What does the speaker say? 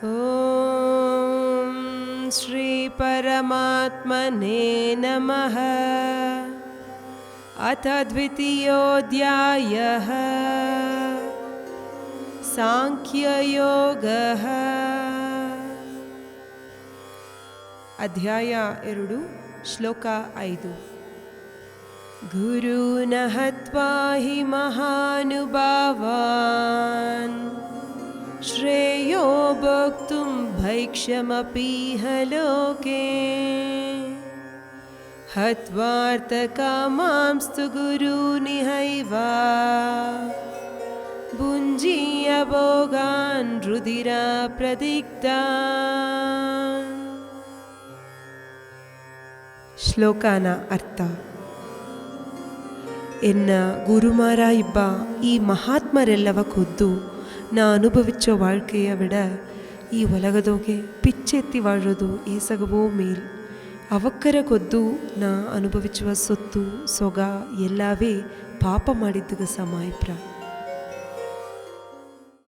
ಓಂ ಶ್ರೀ ಪರಮಾತ್ಮನೇ ನಮಃ. ಅಥ ದ್ವಿತೀಯೋಧ್ಯಾಯಃ ಸಾಂಖ್ಯಯೋಗಃ. ಅಧ್ಯಾಯ 2 ಶ್ಲೋಕ 5. ಗುರುನ ಹತ್ವಾ ಹಿ ಮಹಾನುಭಾವಾನ್ ಶ್ರೇಯೋ ಭೋಕ್ತುಂ ಭೈಕ್ಷ್ಯಮಪೀಹ ಲೋಕೆ ಹತ್ವಾರ್ಥಕಾಮಾಂಸ್ತು ಗುರೂನಿಹೈವ ಭುಂಜೀಯ ಭೋಗಾನ್ ರುಧಿರ ಪ್ರದಿಗ್ಧಾನ್. ಶ್ಲೋಕನ ಅರ್ಥ: ಎನ್ನ ಗುರುಮಾರ ಇಬ್ಬ ಈ ಮಹಾತ್ಮರೆಲ್ಲವ ಕೊದ್ದು ನಾ ಅನುಭವಿಸೋ வாழ்க்கைய விட ಈ ಒಲಗದೋಗೆ ಪಿಚ್ಚೆತ್ತಿ ವಾಳೋದು ಏಸಗವೋ ಮೇಲ್. ಅವಕ್ಕರ ಕೊದ್ದು ನಾ ಅನುಭವಿಸುವ ಸೊತ್ತು ಸೊಗ ಎಲ್ಲವೇ ಪಾಪ ಮಾಡಿದ್ದುಗ ಸಮಾಯಿಪ್ರ.